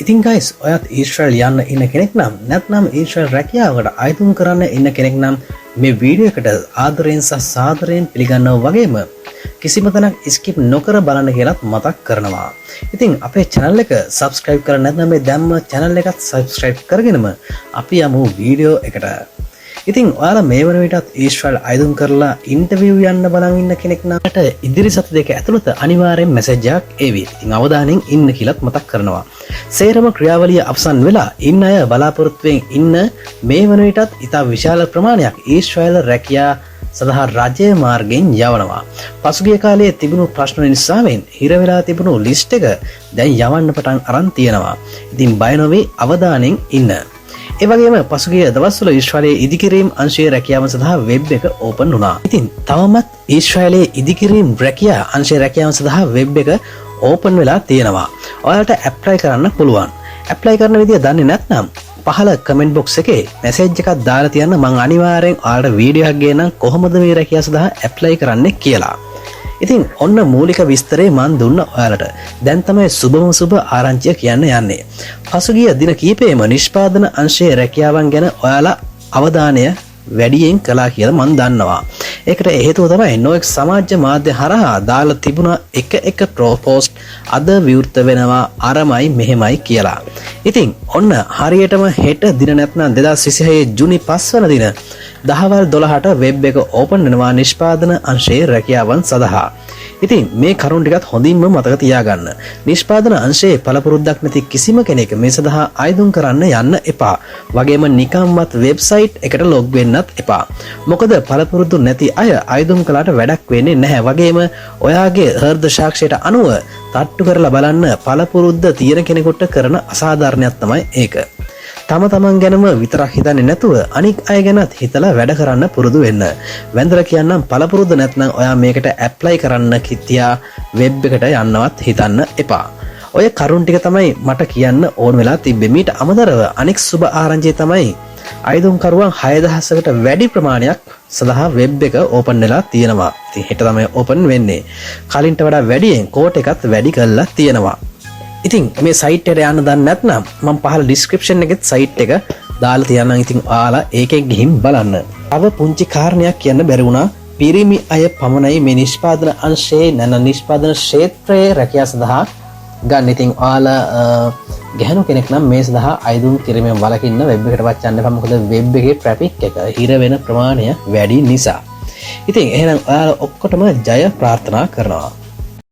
ඉතින් guys ඔයත් ඊශ්‍රායල් යන්න ඉන්න කෙනෙක් නම් නැත්නම් ඊශ්‍රායල් රැකියාවකට අයතුම් කරන්න ඉන්න කෙනෙක් නම් මේ වීඩියෝ එකට ආදරයෙන් සහ සාදරයෙන් පිළිගන්නවා වගේම කිසිම තැනක් skip නොකර බලන්න කියලාත් මතක් කරනවා. ඉතින් අපේ channel එක subscribe කරලා නැත්නම් මේ දැම්ම channel එකත් subscribe කරගෙනම අපි යමු වීඩියෝ එකට. ඉතින් ඔයාලා මේ වන විටත් ඊශ්‍රායල් අයදුම් කරලා ඉන්ටර්විව් යන්න බලන් ඉන්න කෙනෙක් නට ඉදිරි සති දෙක ඇතුළත අනිවාර්යෙන් මැසේජ් එකක් ඒවි. ඉතින් අවදානෙන් ඉන්න කියලාත් මතක් කරනවා. සේරම ක්‍රියාවලිය අවසන් වෙලා ඉන්න අය බලාපොරොත්තුෙන් ඉන්න මේ වන විටත් ඉතා විශාල ප්‍රමාණයක් ඊශ්‍රායල් රැකියා සඳහා රජය මාර්ගයෙන් යවනවා. පසුගිය කාලයේ තිබුණු ප්‍රශ්න නිසාවෙන් හිර වෙලා තිබුණු ලිස්ට් එක දැන් යවන්න පටන් අරන් තියෙනවා. ඉතින් බය නොවී අවදානෙන් ඉන්න. ඒ වගේම පසුගිය දවස්වල ඊශ්‍රායලයේ ඉදිකිරීම් අංශයේ රැකියාව සඳහා වෙබ් එක ඕපන් වුණා. ඉතින් තවමත් ඊශ්‍රායලයේ ඉදිකිරීම් රැකියා අංශයේ රැකියාව සඳහා වෙබ් එක ඕපන් වෙලා තියෙනවා. ඔයාලට ඇප්ලයි කරන්න පුළුවන්. ඇප්ලයි කරන විදිය දන්නේ නැත්නම් පහල කමෙන්ට් බොක්ස් එකේ මැසේජ් එකක් දාලා තියන්න. මම අනිවාර්යෙන් ඔයාලට වීඩියෝ එකක් ගේන්නම් කොහොමද මේ රැකියාව සඳහා ඇප්ලයි කරන්නේ කියලා. ඉතින් ඔන්න මූලික විස්තරේ මන් දුන්න ඔයාලට. දැන් තමයි සුබ ආරංචිය කියන්න යන්නේ. පසුගිය දින කිහිපෙම නිෂ්පාදන අංශයේ රැකියාවන් ගැන ඔයාලා අවධානය වැඩියෙන් කළා කියලා මන් දන්නවා. ඒකට හේතුව තමයි නොඑක් සමාජ මාධ්‍ය හරහා දාලා තිබුණ එක පෝස්ට් අද විවෘත වෙනවා අරමයි මෙහෙමයි කියලා. ඉතින් ඔන්න හරියටම හෙට දින නැත්නම් 2026 ජුනි 5 වන දින දහවල් 12ට වෙබ් එක ඕපන් වෙනවා නිෂ්පාදන අංශයේ රැකියාවන් සඳහා. ඉතින් මේ කරුණ ටිකත් හොඳින්ම මතක තියාගන්න. නිෂ්පාදන අංශයේ පළපුරුද්දක් නැති කිසිම කෙනෙක් මේ සඳහා අයදුම් කරන්න යන්න එපා. වගේම නිකම්වත් වෙබ්සයිට් එකට ලොග් වෙන්නත් එපා. මොකද පළපුරුදු නැති අය අයදුම් කළාට වැඩක් වෙන්නේ නැහැ. වගේම ඔයාගේ හෘද සාක්ෂියට අනුව තට්ටු කරලා බලන්න පළපුරුද්ද තියෙන කෙනෙකුට කරන අසාධාරණයක් තමයි ඒක. තමන් ගැනම විතරක් හිතන්නේ නැතුව අනික් අය ගැනත් හිතලා වැඩ කරන්න පුරුදු වෙන්න. වැඳලා කියන්නම් පළපුරුද්ද නැත්නම් ඔයා මේකට ඇප්ලයි කරන්න කිතියා වෙබ් එකට යන්නවත් හිතන්න එපා. ඔය කරුණ ටික තමයි මට කියන්න ඕන වෙලා තිබ්බේ. මීට අමතරව අනෙක් සුබ ආරංචිය තමයි අයදුම්කරුවන් 6000කට වැඩි ප්‍රමාණයක් සඳහා වෙබ් එක ඕපන් වෙලා තියෙනවා. ඉතින් හෙට තමයි ඕපන් වෙන්නේ. කලින්ට වඩා වැඩියෙන් කෝට් එකත් වැඩි කරලා තියෙනවා. ඉතින් මේ සයිට් එකට යන්න දන්නේ නැත්නම් මම පහල ඩිස්ක්‍රිප්ෂන් එකෙත් සයිට් එක දාලා තියන්නම්. ඉතින් ඔයාලා ඒකෙන් ගිහින් බලන්න. තව පුංචි කාරණයක් කියන්න බැරි වුණා. පිරිමි අය පමණයි මේ නිෂ්පාදන අංශයේ නිෂ්පාදන ක්ෂේත්‍රයේ රැකියාව සඳහා ගන්න. ඉතින් ඔයාලා ගැහණු කෙනෙක් නම් මේ සඳහා අයදුම් කිරීමෙන් වළකින්න වෙබ් එකටවත් යන්න එපා. මොකද වෙබ් එකේ ට්‍රැෆික් එක හිර වෙන ප්‍රමාණය වැඩි නිසා. ඉතින් එහෙනම් ඔයාලා ඔක්කොටම ජය ප්‍රාර්ථනා කරනවා.